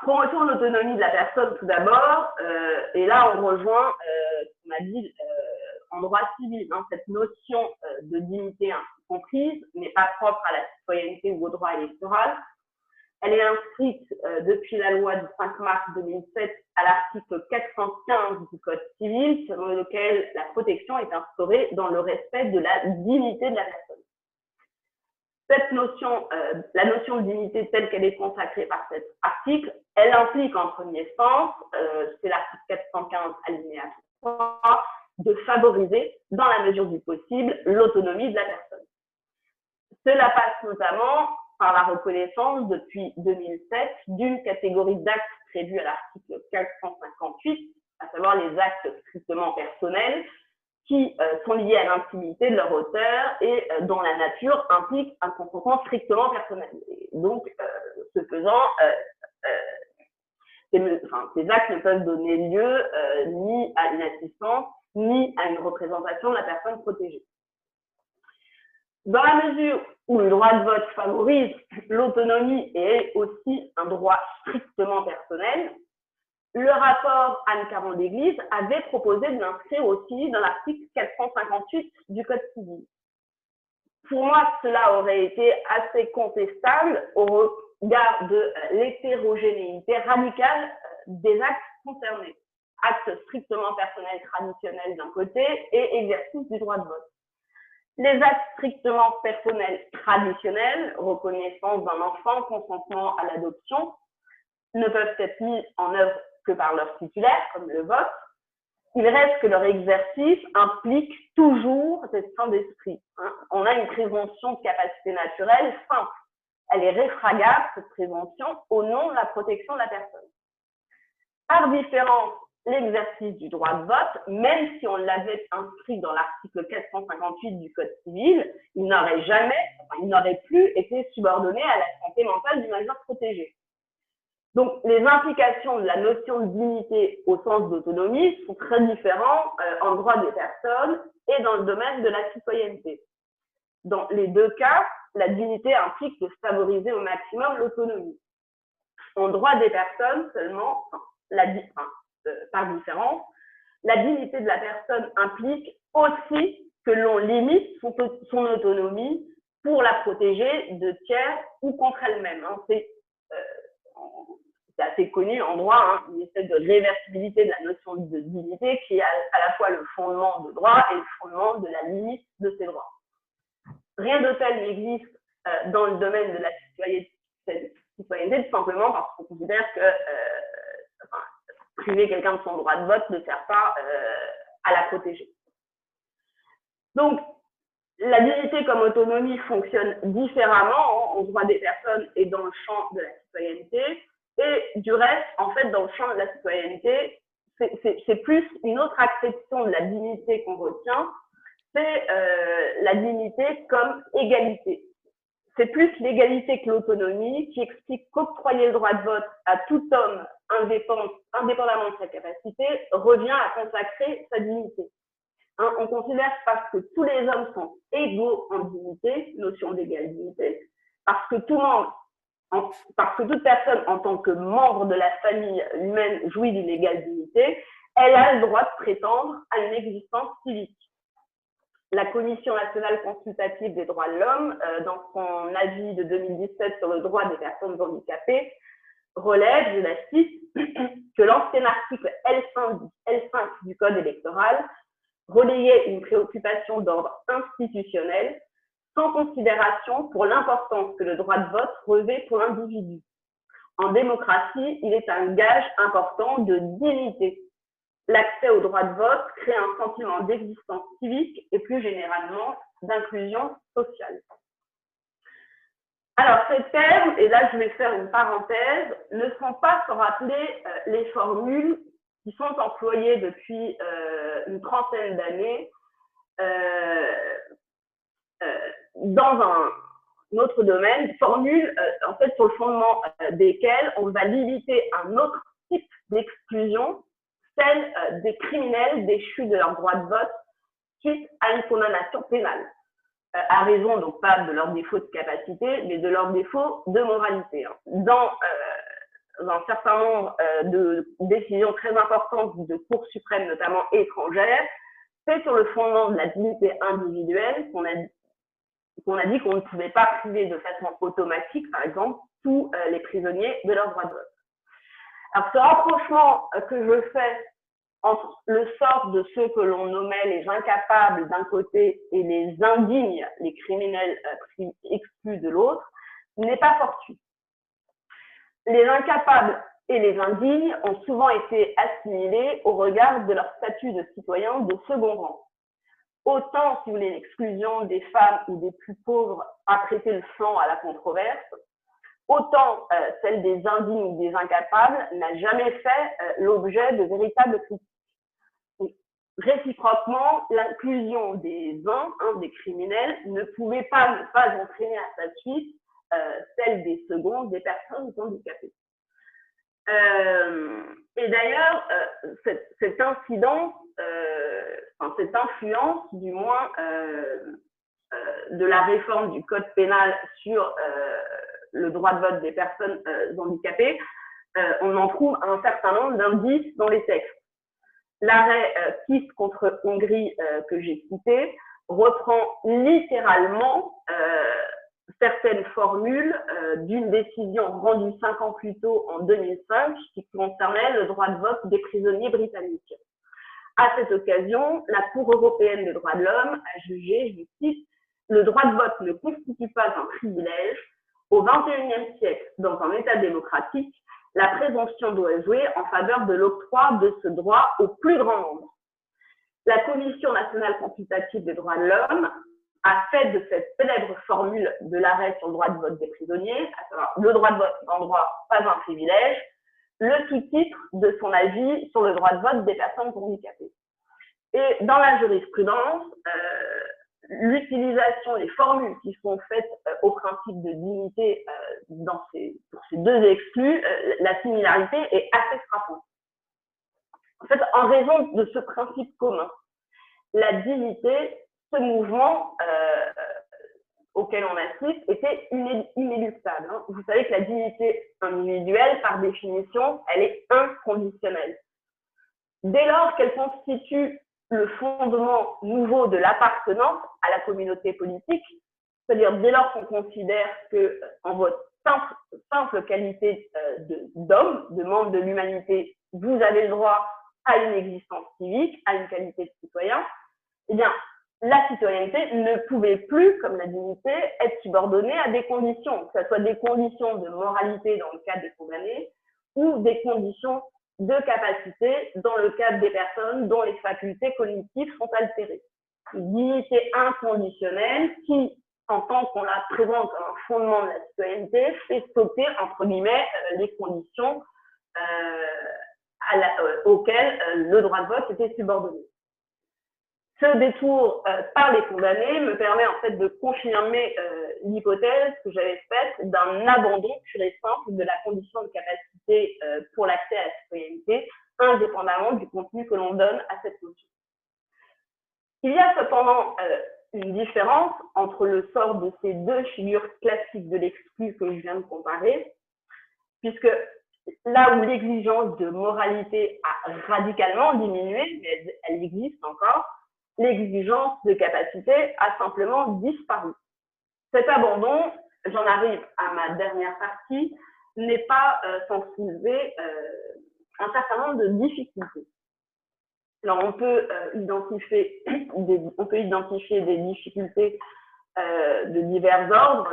Promotion de l'autonomie de la personne tout d'abord, et là on rejoint ce qu'on a dit en droit civil, cette notion de dignité ainsi comprise n'est pas propre à la citoyenneté ou au droit électoral. Elle est inscrite depuis la loi du 5 mars 2007 à l'article 415 du Code civil, selon lequel la protection est instaurée dans le respect de la dignité de la personne. Cette notion, la notion de dignité telle qu'elle est consacrée par cet article, elle implique en premier sens, c'est l'article 415 alinéa 3, de favoriser, dans la mesure du possible, l'autonomie de la personne. Cela passe notamment par la reconnaissance depuis 2007 d'une catégorie d'actes prévus à l'article 458, à savoir les actes strictement personnels, qui sont liés à l'intimité de leur auteur et dont la nature implique un consentement strictement personnel. Et donc, ce faisant, ces actes ne peuvent donner lieu ni à une assistance, ni à une représentation de la personne protégée. Dans la mesure où le droit de vote favorise l'autonomie et est aussi un droit strictement personnel, le rapport Anne Caron-Déglise avait proposé de l'inscrire aussi dans l'article 458 du Code civil. Pour moi, cela aurait été assez contestable au regard de l'hétérogénéité radicale des actes concernés. Actes strictement personnels traditionnels d'un côté et exercice du droit de vote. Les actes strictement personnels traditionnels, reconnaissance d'un enfant, consentement à l'adoption, ne peuvent être mis en œuvre que par leur titulaire, comme le vote. Il reste que leur exercice implique toujours cette fin d'esprit. On a une présomption de capacité naturelle simple. Elle est réfragable, cette présomption, au nom de la protection de la personne. Par différence, l'exercice du droit de vote, même si on l'avait inscrit dans l'article 458 du Code civil, il n'aurait plus été subordonné à la santé mentale du majeur protégé. Donc, les implications de la notion de dignité au sens d'autonomie sont très différentes en droit des personnes et dans le domaine de la citoyenneté. Dans les deux cas, la dignité implique de favoriser au maximum l'autonomie. En droit des personnes seulement, par différence, la dignité de la personne implique aussi que l'on limite son autonomie pour la protéger de tiers ou contre elle-même. C'est assez connu en droit, une espèce de réversibilité de la notion de dignité qui est à la fois le fondement de droit et le fondement de la limite de ces droits. Rien de tel n'existe dans le domaine de la citoyenneté, tout simplement parce qu'on considère que priver quelqu'un de son droit de vote ne sert pas à la protéger. Donc, la dignité comme autonomie fonctionne différemment en droit des personnes et dans le champ de la citoyenneté. Et du reste, en fait, dans le champ de la citoyenneté, c'est plus une autre acception de la dignité qu'on retient, c'est la dignité comme égalité. C'est plus l'égalité que l'autonomie qui explique qu'octroyer le droit de vote à tout homme indépendamment de sa capacité revient à consacrer sa dignité. On considère parce que tous les hommes sont égaux en dignité, notion d'égale dignité, parce que toute personne en tant que membre de la famille humaine jouit d'une égale dignité, elle a le droit de prétendre à une existence civique. La Commission nationale consultative des droits de l'homme, dans son avis de 2017 sur le droit des personnes handicapées, relève, je la cite, que l'ancien article L5 du Code électoral relayait une préoccupation d'ordre institutionnel sans considération pour l'importance que le droit de vote revêt pour l'individu. En démocratie, il est un gage important de dignité. L'accès au droit de vote crée un sentiment d'existence civique et plus généralement d'inclusion sociale. Alors, ces termes, et là je vais faire une parenthèse, ne sont pas sans rappeler les formules qui sont employées depuis une trentaine d'années dans un autre domaine, formules en fait sur le fondement desquelles on va limiter un autre type d'exclusion, celle des criminels déchus de leur droit de vote suite à une condamnation pénale, à raison donc pas de leur défaut de capacité, mais de leur défaut de moralité. Dans un certain nombre de décisions très importantes de Cour suprême, notamment étrangères, c'est sur le fondement de la dignité individuelle qu'on a dit qu'on ne pouvait pas priver de façon automatique, par exemple, tous les prisonniers de leur droit de vote. Alors, ce rapprochement que je fais entre le sort de ceux que l'on nommait les incapables d'un côté et les indignes, les criminels exclus de l'autre, n'est pas fortuit. Les incapables et les indignes ont souvent été assimilés au regard de leur statut de citoyen de second rang. autant, si vous voulez, l'exclusion des femmes ou des plus pauvres a prêté le flanc à la controverse, autant celle des indignes ou des incapables n'a jamais fait l'objet de véritables critiques. Donc, réciproquement, l'inclusion des uns, des criminels, ne pouvait pas ne pas entraîner à sa suite celle des secondes, des personnes handicapées. Et d'ailleurs, cette incidence, cette influence, du moins, de la réforme du code pénal sur le droit de vote des personnes handicapées, on en trouve un certain nombre d'indices dans les textes. L'arrêt Kiss contre Hongrie que j'ai cité reprend littéralement certaines formules d'une décision rendue 5 ans plus tôt, en 2005, qui concernait le droit de vote des prisonniers britanniques. À cette occasion, la Cour européenne des droits de l'homme a jugé, je cite, « Le droit de vote ne constitue pas un privilège. Au XXIe siècle, dans un État démocratique, la présomption doit jouer en faveur de l'octroi de ce droit au plus grand nombre. » La Commission nationale consultative des droits de l'homme a fait de cette célèbre formule de l'arrêt sur le droit de vote des prisonniers, à savoir le droit de vote est un droit, pas un privilège, le sous-titre de son avis sur le droit de vote des personnes handicapées. Et dans la jurisprudence, l'utilisation, les formules qui sont faites au principe de dignité pour ces deux exclus, la similarité est assez frappante. En fait, en raison de ce principe commun, la dignité, ce mouvement auquel on assiste, était inéluctable. Vous savez que la dignité individuelle, par définition, elle est inconditionnelle. Dès lors qu'elle constitue le fondement nouveau de l'appartenance à la communauté politique, c'est-à-dire dès lors qu'on considère que, en votre simple qualité d'homme, de membre de l'humanité, vous avez le droit à une existence civique, à une qualité de citoyen, eh bien, la citoyenneté ne pouvait plus, comme la dignité, être subordonnée à des conditions, que ce soit des conditions de moralité dans le cadre des condamnés ou des conditions de capacité dans le cadre des personnes dont les facultés cognitives sont altérées. Une dignité inconditionnelle qui, en tant qu'on la présente comme un fondement de la citoyenneté, fait sauter, entre guillemets, les conditions auxquelles le droit de vote était subordonné. Ce détour par les condamnés me permet en fait de confirmer l'hypothèse que j'avais faite d'un abandon pur et simple de la condition de capacité pour l'accès à la citoyenneté, indépendamment du contenu que l'on donne à cette notion. Il y a cependant une différence entre le sort de ces deux figures classiques de l'exclu que je viens de comparer, puisque là où l'exigence de moralité a radicalement diminué, mais elle existe encore, l'exigence de capacité a simplement disparu. Cet abandon, j'en arrive à ma dernière partie, n'est pas sans soulever un certain nombre de difficultés. Alors, on peut identifier des difficultés de divers ordres,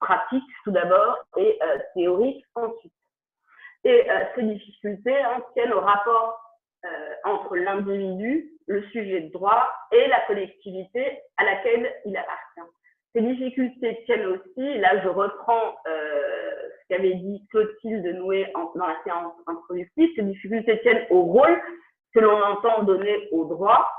pratiques tout d'abord et théoriques ensuite. Et ces difficultés tiennent au rapport entre l'individu, le sujet de droit et la collectivité à laquelle il appartient. Ces difficultés tiennent aussi, là je reprends ce qu'avait dit Clotilde Noué dans la séance introductive, ces difficultés tiennent au rôle que l'on entend donner au droit.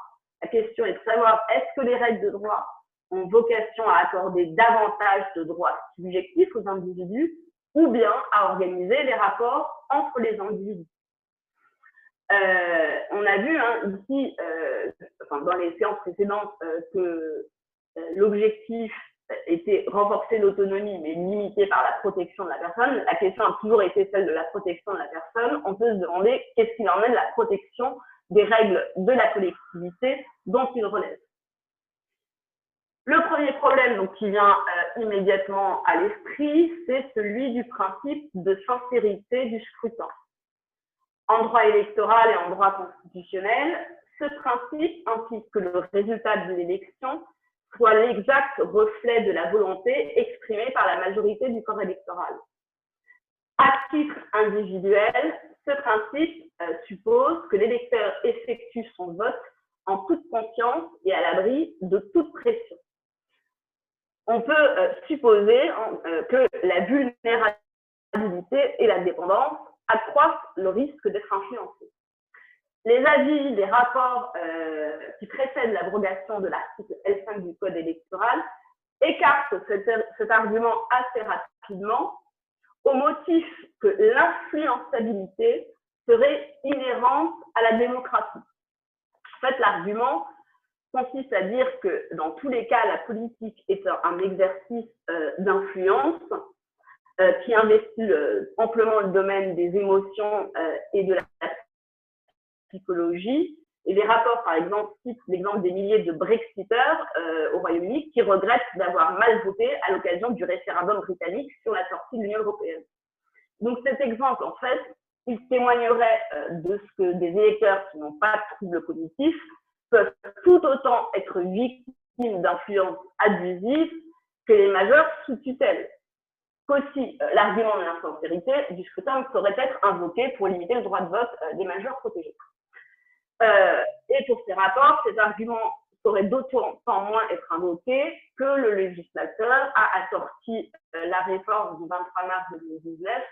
La question est de savoir, est-ce que les règles de droit ont vocation à accorder davantage de droits subjectifs aux individus ou bien à organiser les rapports entre les individus. On a vu ici, dans les séances précédentes, que l'objectif était renforcer l'autonomie, mais limité par la protection de la personne. La question a toujours été celle de la protection de la personne. On peut se demander qu'est-ce qu'il en est de la protection des règles de la collectivité dont il relève. Le premier problème donc, qui vient immédiatement à l'esprit, c'est celui du principe de sincérité du scrutin. En droit électoral et en droit constitutionnel, ce principe implique que le résultat de l'élection soit l'exact reflet de la volonté exprimée par la majorité du corps électoral. À titre individuel, ce principe suppose que l'électeur effectue son vote en toute conscience et à l'abri de toute pression. On peut supposer que la vulnérabilité et la dépendance accroissent le risque d'être influencé. Les avis des rapports qui précèdent l'abrogation de l'article L5 du Code électoral écartent cet argument assez rapidement au motif que l'influençabilité serait inhérente à la démocratie. En fait, l'argument consiste à dire que dans tous les cas, la politique est un exercice d'influence qui investit amplement le domaine des émotions et de la psychologie. Et les rapports, par exemple, citent l'exemple des milliers de Brexiteurs au Royaume-Uni qui regrettent d'avoir mal voté à l'occasion du référendum britannique sur la sortie de l'Union européenne. Donc cet exemple, en fait, il témoignerait de ce que des électeurs qui n'ont pas de troubles cognitifs peuvent tout autant être victimes d'influences abusives que les majeurs sous tutelle. Qu'aussi, l'argument de l'insincérité du scrutin saurait être invoqué pour limiter le droit de vote des majeurs protégés. Et pour ces rapports, cet argument saurait d'autant moins être invoqué que le législateur a assorti la réforme du 23 mars 2019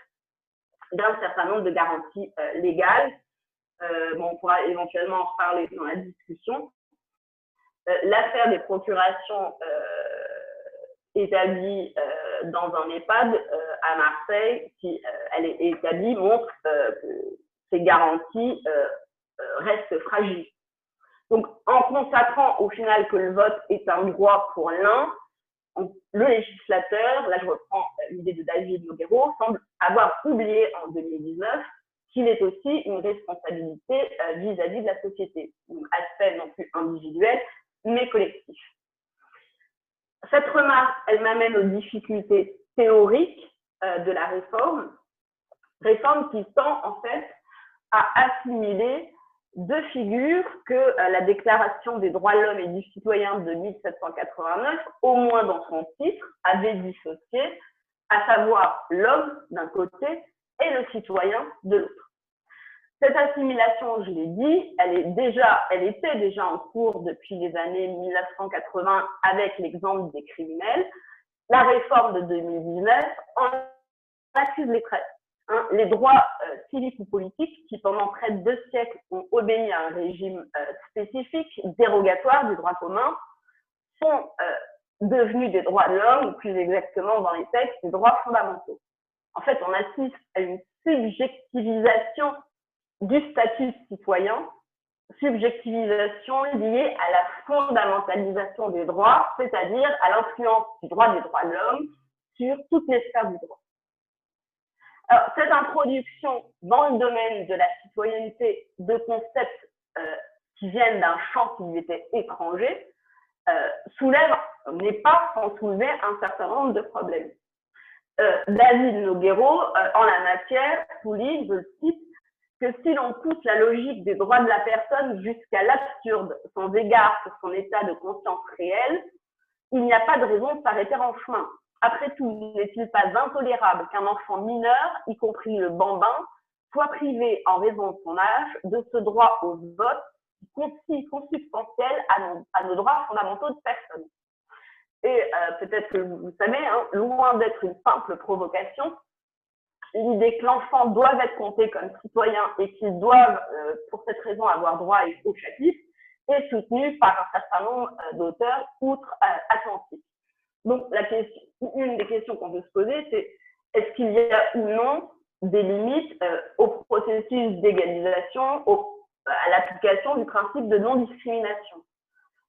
d'un certain nombre de garanties légales. On pourra éventuellement en reparler dans la discussion. L'affaire des procurations établies dans un EHPAD à Marseille, qui elle est établie, montre que ces garanties restent fragiles. Donc, en consacrant au final que le vote est un droit pour l'un, le législateur, là je reprends l'idée de David Nogueiro, semble avoir oublié en 2019 qu'il est aussi une responsabilité vis-à-vis de la société, donc aspect non plus individuel, mais collectif. Cette remarque, elle m'amène aux difficultés théoriques de la réforme qui tend en fait à assimiler deux figures que la Déclaration des droits de l'homme et du citoyen de 1789, au moins dans son titre, avait dissocié, à savoir l'homme d'un côté et le citoyen de l'autre. Cette assimilation, je l'ai dit, elle était déjà en cours depuis les années 1980 avec l'exemple des criminels. La réforme de 2019 en accuse les traits. Les droits civiques ou politiques qui, pendant près de 2 siècles, ont obéi à un régime spécifique, dérogatoire du droit commun, sont devenus des droits de l'homme, ou plus exactement dans les textes, des droits fondamentaux. En fait, on assiste à une subjectivisation du statut de citoyen, subjectivisation liée à la fondamentalisation des droits, c'est-à-dire à l'influence du droit des droits de l'homme sur toutes les sphères du droit. Alors, cette introduction dans le domaine de la citoyenneté de concepts qui viennent d'un champ qui lui était étranger n'est pas sans soulever un certain nombre de problèmes. David Nogueiro, en la matière, souligne, je le cite, que si l'on pousse la logique des droits de la personne jusqu'à l'absurde, sans égard pour son état de conscience réel, il n'y a pas de raison de s'arrêter en chemin. Après tout, n'est-il pas intolérable qu'un enfant mineur, y compris le bambin, soit privé en raison de son âge de ce droit au vote consubstantiel à nos droits fondamentaux de personne. Et peut-être que vous savez, loin d'être une simple provocation, l'idée que l'enfant doit être compté comme citoyen et qu'il doit, pour cette raison, avoir droit au chapitre, est soutenue par un certain nombre d'auteurs outre-Atlantique. Donc, une des questions qu'on peut se poser, c'est est-ce qu'il y a ou non des limites au processus d'égalisation, à l'application du principe de non-discrimination?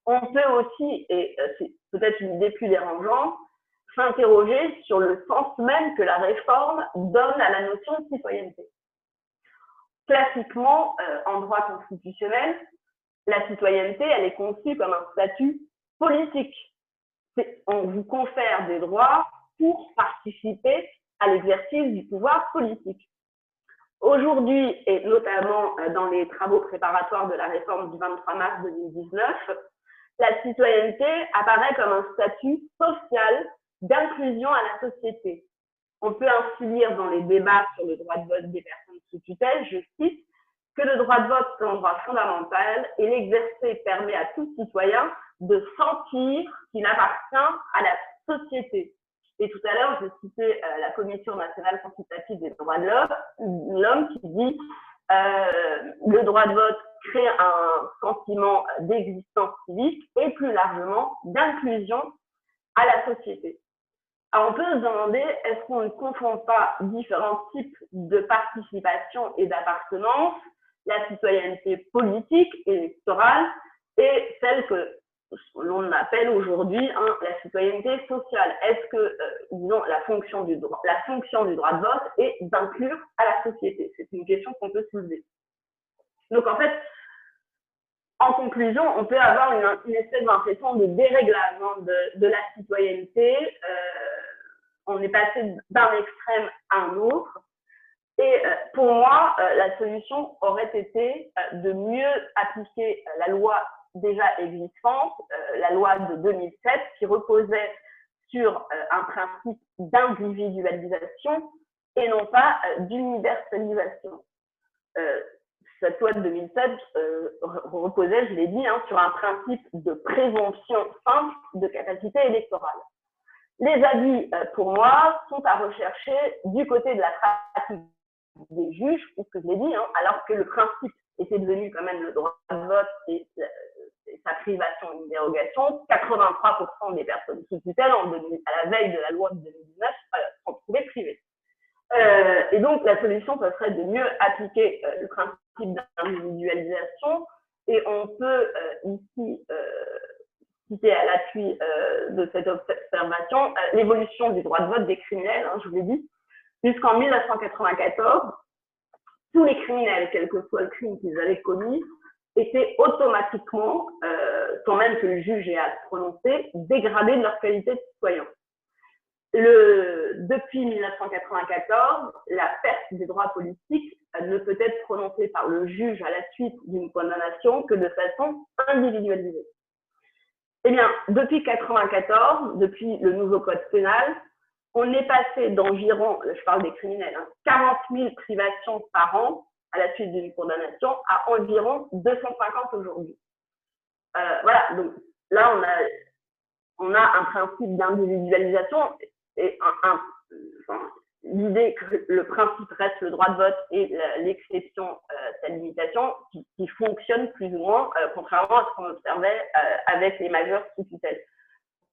On peut aussi, et c'est peut-être une idée plus dérangeante, s'interroger sur le sens même que la réforme donne à la notion de citoyenneté. Classiquement, en droit constitutionnel, la citoyenneté, elle est conçue comme un statut politique. On vous confère des droits pour participer à l'exercice du pouvoir politique. Aujourd'hui, et notamment dans les travaux préparatoires de la réforme du 23 mars 2019, la citoyenneté apparaît comme un statut social d'inclusion à la société. On peut ainsi lire dans les débats sur le droit de vote des personnes sous tutelle, je cite, que le droit de vote est un droit fondamental et l'exercer permet à tout citoyen de sentir qu'il appartient à la société. Et tout à l'heure, je citais la Commission nationale consultative des droits de l'homme qui dit le droit de vote crée un sentiment d'existence civique et plus largement d'inclusion à la société. Alors on peut se demander, est-ce qu'on ne confond pas différents types de participation et d'appartenance, la citoyenneté politique et électorale et celle que l'on appelle aujourd'hui la citoyenneté sociale. Est-ce que, disons, la fonction du droit de vote est d'inclure à la société? C'est une question qu'on peut soulever. Donc, en fait, en conclusion, on peut avoir une espèce d'impression de dérèglement de la citoyenneté. On est passé d'un extrême à un autre. Et pour moi, la solution aurait été de mieux appliquer la loi déjà existante, la loi de 2007, qui reposait sur un principe d'individualisation et non pas d'universalisation. Cette loi de 2007 reposait, je l'ai dit, sur un principe de présomption simple de capacité électorale. Les abus, pour moi, sont à rechercher du côté de la pratique des juges, puisque je l'ai dit, alors que le principe était devenu quand même le droit de vote et sa privation et une dérogation, 83% des personnes sous tutelle à la veille de la loi de 2019 sont trouvées privées. Et donc, la solution, ce serait de mieux appliquer le principe d'individualisation. Et on peut ici citer à l'appui de cette observation l'évolution du droit de vote des criminels, je vous l'ai dit, jusqu'en 1994, tous les criminels, quel que soit le crime qu'ils avaient commis, étaient automatiquement, sans même que le juge ait à se prononcer, dégradés de leur qualité de citoyen. Depuis 1994, la perte des droits politiques ne peut être prononcée par le juge à la suite d'une condamnation que de façon individualisée. Eh bien, depuis 1994, depuis le nouveau code pénal, on est passé d'environ, je parle des criminels, 40 000 privations par an à la suite d'une condamnation à environ 250 aujourd'hui. Voilà, donc là, on a un principe d'individualisation et l'idée que le principe reste le droit de vote et l'exception, sa limitation, qui fonctionne plus ou moins, contrairement à ce qu'on observait avec les majeurs sous tutelle.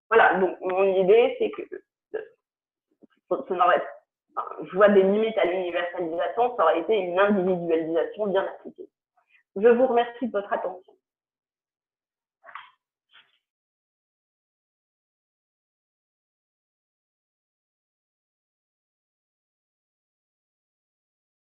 Voilà, donc mon idée, c'est que je vois des limites à l'universalisation, ça aurait été une individualisation bien appliquée. Je vous remercie de votre attention.